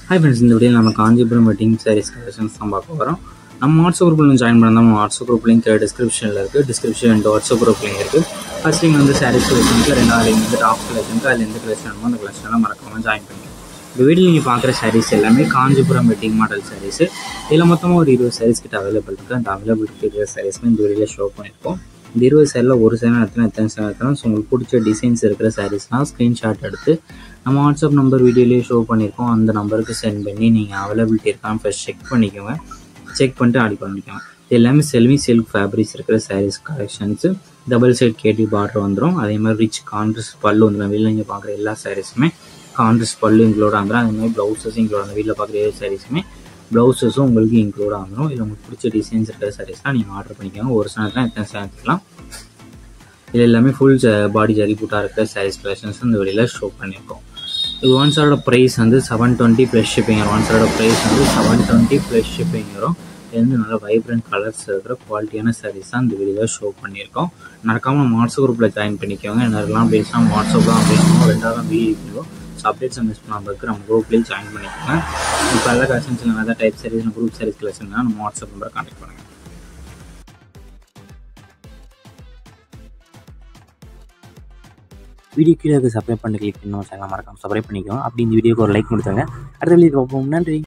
Hi friends, இந்த video நம்ம Kanchipuram wedding saris collections தான் பார்க்க போகிறோம். நம்ம வாட்ஸ்அப் குரூப்பில் ஜாயின் பண்ணால் நம்ம வாட்ஸ்அப் குரூப் லிங்க் டிஸ்கிரிப்ஷனில் இருக்குது. டிஸ்கிரிப்ஷன் வாட்ஸ்அப் குரூப் லிங்க் இருக்குது. ஃபர்ஸ்ட் லிங்க் வந்து சாரீஸ் கலெக்ஷனுக்கு, ரெண்டாவது லிங்க் வந்து டாப் கலெக்ஷனுக்கு. அதில் எந்த கலெக்ஷன் வேணுமோ அந்த கலெக்ஷன்லாம் மறக்காமல் ஜாயின் பண்ணிக்கலாம். இந்த வீடியோ நீங்கள் பார்க்குற சாரீஸ் எல்லாமே காஞ்சிபுரம் வெட்டிங் மாடல் சாரீஸ். இதில் மொத்தமாக ஒரு 20 சாரீஸ் கிட்ட அவைலபிள் இருக்குது. அந்த அவைலபிள் 20 சாரீஸ்மே இந்த வீடியோவில் ஷோ பண்ணியிருக்கோம். இந்த 20 சாரியில் ஒரு சேனல் எத்தனை சேனல் ஸோ உங்களுக்கு பிடிச்ச டிசைன்ஸ் இருக்கிற சாரீஸ்லாம் ஸ்க்ரீன்ஷாட் எடுத்து நம்ம வாட்ஸ்அப் நம்பர் வீடியோலேயே ஷோ பண்ணியிருக்கோம். அந்த நம்பருக்கு சென்ட் பண்ணி நீங்கள் அவைலபிலிட்டி இருக்கான்னு ஃபஸ்ட் செக் பண்ணிக்கோங்க. செக் பண்ணிட்டு ஆடி பண்ணிக்கோங்க. இது எல்லாமே சில்க் ஃபேப்ரிக்ஸ் இருக்கிற சாரீஸ் கலெக்ஷன்ஸு. டபுள் சைட் கேடி பார்டர் வந்துடும். அதே மாதிரி ரிச் கான்ட்ராஸ்ட் பல்லு வந்துடும். வெளியில் நீங்கள் பார்க்குற எல்லா சாரீஸுமே கான்ட்ராஸ்ட் பல்லு இன்க்ளூட் ஆகுதும். அதே மாதிரி ப்ளவுஸஸும் இன்க்ளூட் ஆகும். வீட்டில் பார்க்குற எல்லா சாரீஸுமே ப்ளவுஸஸும் உங்களுக்கு இன்க்ளூட் ஆகிடும். இதில் உங்களுக்கு பிடிச்ச டிசைன்ஸ் இருக்கிற சாரீஸ்லாம் நீங்கள் ஆர்டர் பண்ணிக்கோங்க. ஒரு சேனத்தில் எத்தனை சேனத்துலாம் இது எல்லாமே ஃபுல் பாடி ஜரி பூட்டாக இருக்கிற சாரீஸ் கலெக்ஷன்ஸ் இந்த வெளியில் ஷோ பண்ணியிருக்கோம். இது ஒன் சாரோட ப்ரைஸ் வந்து 720 ப்ளஸ் ஷிப்பிங் வரும். ஒன் சாரோட ப்ரைஸ் வந்து 720 ப்ளஸ் ஷிப்பிங் வரும். இது வந்து நல்லா வைப்ரண்ட் கலர்ஸ் இருக்கிற குவாலிட்டியான சாரீஸ் தான் இந்த வீடியோவில் ஷோ பண்ணியிருக்கோம். மறக்காமல் நம்ம வாட்ஸ்அப் குரூப்பில் ஜாயின் பண்ணிக்கோங்க. என்னெல்லாம் பேசலாம் வாட்ஸ்அப் தான் பேசணும். ரெண்டாவது வீடியோ அப்டேட்ஸ் மிஸ் பண்ணாமல் இருக்குது. நம்ம குரூப்லேயும் ஜாயின் பண்ணிக்கோங்க. இப்போ எல்லா கலெக்ஷன்ஸ் நல்லா டைப் சாரீஸ் குரூப் சாரீஸ் கலெக்ஷன்னா நம்ம வாட்ஸ்அப் நம்பரை கான்டாக்ட் பண்ணுங்கள். வீடியோ கீழே சப்ஸ்கிரைப் பண்ணி கிளிக் பண்ணி சேனல் மறக்காம சப்ஸ்கிரைப் பண்ணிக்கோங்க. அப்படி இந்த வீடியோக்கு ஒரு லைக் கொடுத்தாங்க. அடுத்த வீடியோ பார்ப்போம். நன்றி.